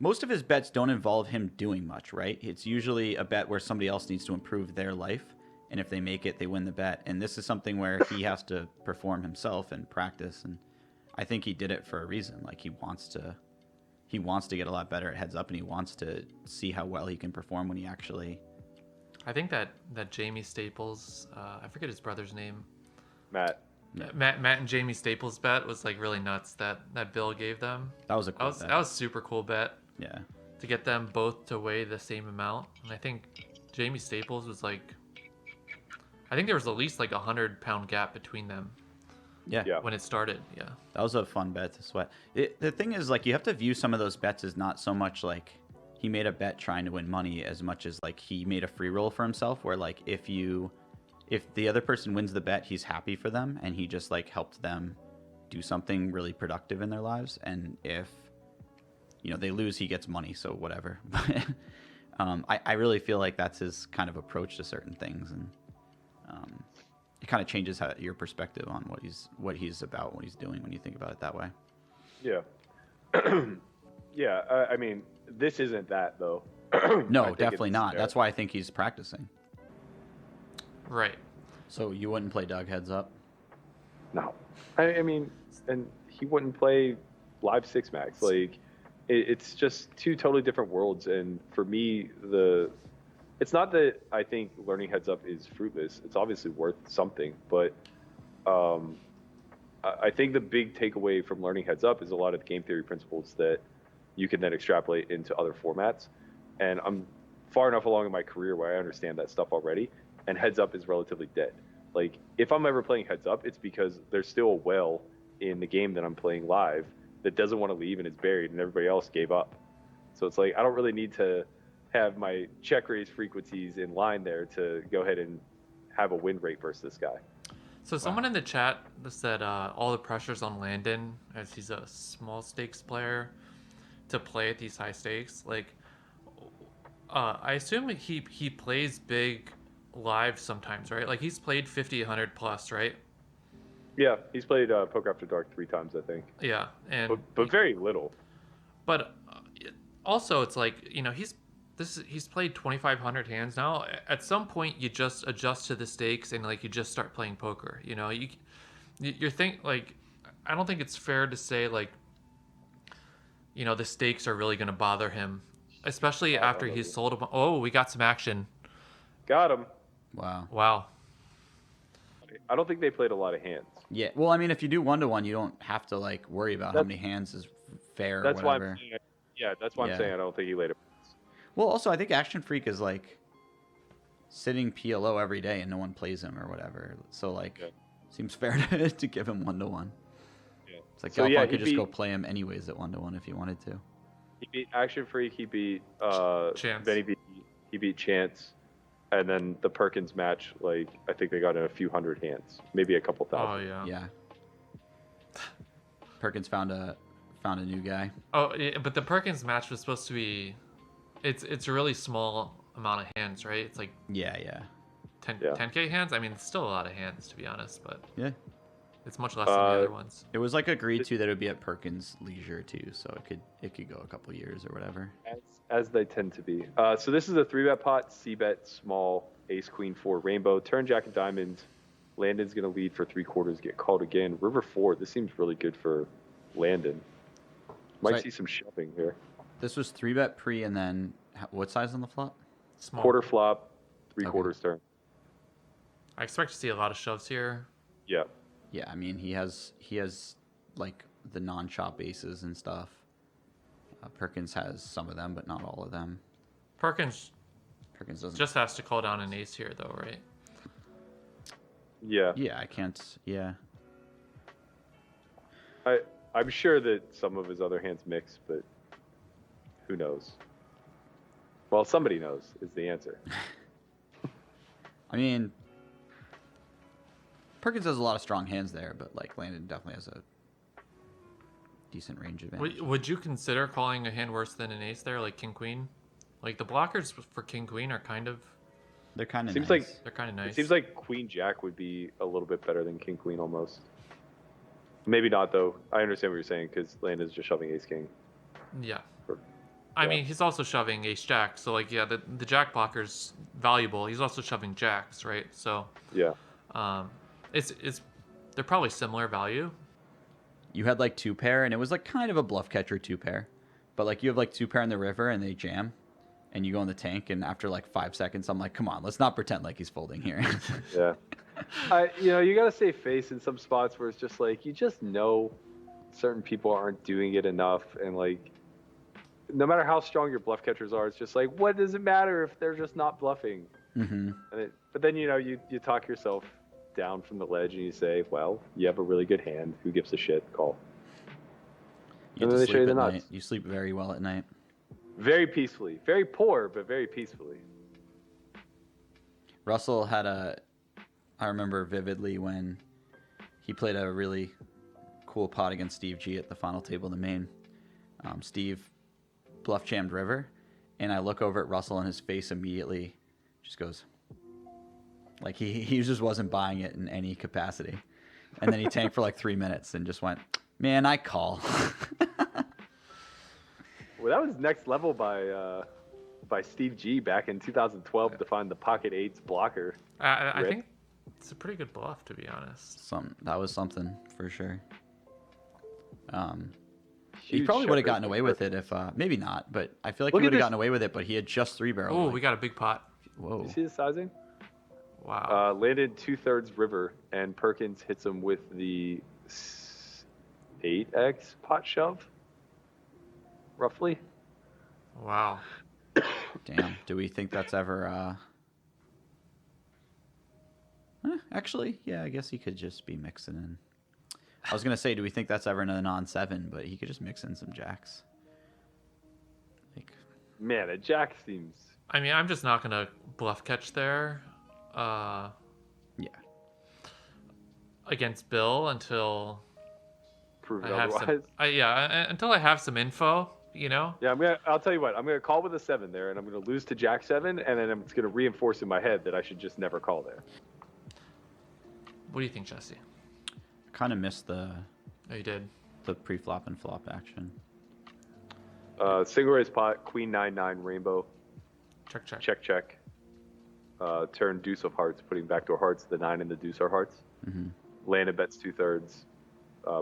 most of his bets don't involve him doing much, right? It's usually a bet where somebody else needs to improve their life, and if they make it, they win the bet. And this is something where he has to perform himself and practice, and I think he did it for a reason. Like he wants to get a lot better at heads up, and he wants to see how well he can perform when he actually. I think that Jamie Staples, I forget his brother's name. Matt. Yeah. Matt and Jamie Staples bet was like really nuts. That Bill gave them. That was a cool bet. That was a super cool bet. Yeah. To get them both to weigh the same amount, and I think Jamie Staples was like, I think there was at least like 100-pound gap between them. Yeah. When it started, yeah. That was a fun bet to sweat. The thing is, like, you have to view some of those bets as not so much like he made a bet trying to win money as much as like he made a free roll for himself where like if the other person wins the bet, he's happy for them and he just like helped them do something really productive in their lives. And if, they lose, he gets money. So whatever. But I really feel like that's his kind of approach to certain things. And it kind of changes your perspective on what he's about, what he's doing when you think about it that way. Yeah. Yeah. I mean, this isn't that though. No, definitely not. That's why I think he's practicing. Right. So you wouldn't play Doug heads up? No. I mean, and he wouldn't play live six max. Like, it's just two totally different worlds. And for me, it's not that I think learning heads up is fruitless. It's obviously worth something, but I think the big takeaway from learning heads up is a lot of game theory principles that you can then extrapolate into other formats. And I'm far enough along in my career where I understand that stuff already. And heads up is relatively dead. Like, if I'm ever playing heads up, it's because there's still a well in the game that I'm playing live that doesn't want to leave and is buried and everybody else gave up. So it's like, I don't really need to have my check raise frequencies in line there to go ahead and have a win rate versus this guy. So someone in the chat said all the pressure's on Landon as he's a small stakes player to play at these high stakes. Like, I assume he plays big live sometimes, right? Like he's played 50, 100 plus, right? Yeah, he's played Poker After Dark 3 times, I think. Yeah, and but very little. But also, it's like he's played 2,500 hands now. At some point, you just adjust to the stakes and like you just start playing poker. You're like, I don't think it's fair to say like, the stakes are really going to bother him, especially after he's sold a. Oh, we got some action. Got him. Wow. I don't think they played a lot of hands. Yeah. Well, I mean, if you do 1-to-1, you don't have to like worry about how many hands is fair. That's or whatever. why I'm saying. Yeah, that's why I'm saying I don't think he laid it. Well, also, I think Action Freak is like sitting PLO every day and no one plays him or whatever. So like, seems fair to give him 1-to-1. Yeah. It's like Galfon could just go play him anyways at 1-to-1 if he wanted to. He beat Action Freak. He beat Chance. Then he beat Chance. And then the Perkins match, like, I think they got in a few hundred hands, maybe a couple thousand. Oh, yeah. Yeah. Perkins found a new guy. Oh, yeah, but the Perkins match was supposed to be, it's a really small amount of hands, right? It's like 10K hands. I mean, it's still a lot of hands to be honest, but it's much less than the other ones. It was like agreed to that it would be at Perkins' leisure too, so it could go a couple years or whatever. As they tend to be. So this is a 3-bet pot, C-bet, small, ace, queen, 4, rainbow, turn, jack, and diamond. Landon's going to lead for 3/4, get called again. River 4, this seems really good for Landon. Might see some shoving here. This was 3-bet pre, and then what size on the flop? Small. Quarter flop, 3/4 turn. I expect to see a lot of shoves here. Yeah. Yeah, I mean, he has like the non-chop aces and stuff. Perkins has some of them, but not all of them. Perkins doesn't. Just has to call down an ace here, though, right? Yeah. Yeah, I can't. Yeah. I'm sure that some of his other hands mix, but who knows? Well, somebody knows is the answer. I mean, Perkins has a lot of strong hands there, but like Landon definitely has a decent range advantage. Would you consider calling a hand worse than an ace there, like King Queen? Like the blockers for King Queen are kind of. They're kind of nice. They're kind of nice. It seems like Queen Jack would be a little bit better than King Queen almost. Maybe not though. I understand what you're saying because Landon's just shoving Ace King. Yeah. I mean, he's also shoving ace jack. So like, yeah, the jack blocker's valuable. He's also shoving jacks, right? So Yeah. it's they're probably similar value. You had like 2-pair, and it was like kind of a bluff catcher 2-pair, but like you have like 2-pair in the river, and they jam, and you go in the tank, and after like 5 seconds, I'm like, come on, let's not pretend like he's folding here. Yeah. You got to save face in some spots where it's just like, you just know certain people aren't doing it enough. And like, no matter how strong your bluff catchers are, it's just like, what does it matter if they're just not bluffing? Mm-hmm. But then, you talk yourself down from the ledge and you say, well, you have a really good hand. Who gives a shit? Call. You And then they show you the nuts. You sleep very well at night. Very peacefully. Very poor, but very peacefully. Russell had I remember vividly when he played a really cool pot against Steve G at the final table in the main. Steve bluff jammed river, and I look over at Russell, and his face immediately just goes, like he just wasn't buying it in any capacity. And then he tanked for like 3 minutes and just went, man, I call. Well, that was next level by Steve G back in 2012 to find the pocket eights blocker. I think it's a pretty good bluff, to be honest. That was something for sure. He Huge probably would have checkers gotten away with it if maybe not, but I feel like Look he at would have this- gotten away with it. But he had just 3-barrel. Oh, we got a big pot. Whoa. You see the sizing? Wow. Landed 2/3 river, and Perkins hits him with the 8x pot shove, roughly. Wow. Damn. Do we think that's ever? Actually, yeah. I guess he could just be mixing in. I was gonna say, do we think that's ever in a non-7? But he could just mix in some jacks. Like, Man, a jack seems. I mean, I'm just not gonna bluff catch there. yeah. Against Bill until Proven I have otherwise. some. Until I have some info, you know. Yeah, I'll tell you what. I'm gonna call with a 7 there, and I'm gonna lose to Jack 7, and then it's gonna reinforce in my head that I should just never call there. What do you think, Jesse? Kind of missed the Oh, you did. pre-flop and flop action. Single raise pot, Queen 9/9 rainbow, Check, check. check. Turn deuce of hearts, putting backdoor hearts. The 9 and the deuce are hearts. Mm-hmm. Landon bets 2/3.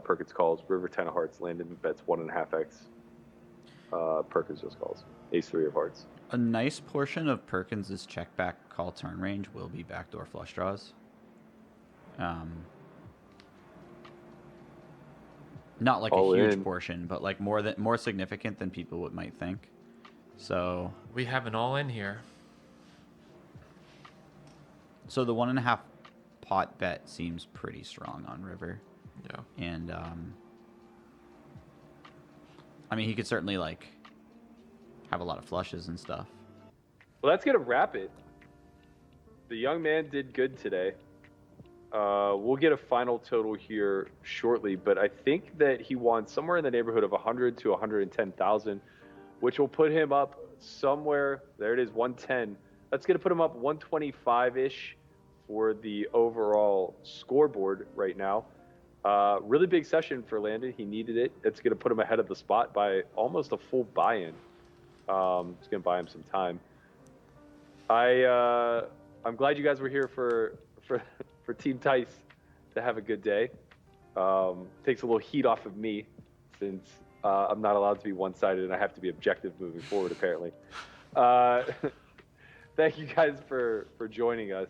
Perkins calls. River 10 of hearts. Landon bets 1.5x. Perkins just calls. Ace 3 of hearts. A nice portion of Perkins' check back call turn range will be backdoor flush draws. Not like All a huge in. portion, but like more significant than people might think. So We have an all in here. the 1.5 pot bet seems pretty strong on river. Yeah. And I mean, he could certainly like have a lot of flushes and stuff. Well, that's gonna wrap it. The young man did good today. We'll get a final total here shortly, but I think that he won somewhere in the neighborhood of 100 to 110,000, which will put him up somewhere. There it is, 110. That's gonna put him up 125-ish for the overall scoreboard right now. Really big session for Landon. He needed it. It's gonna put him ahead of the spot by almost a full buy-in. It's gonna buy him some time. I'm glad you guys were here for Team Tice to have a good day. Takes a little heat off of me since I'm not allowed to be one-sided and I have to be objective moving forward, apparently. Thank you guys for joining us.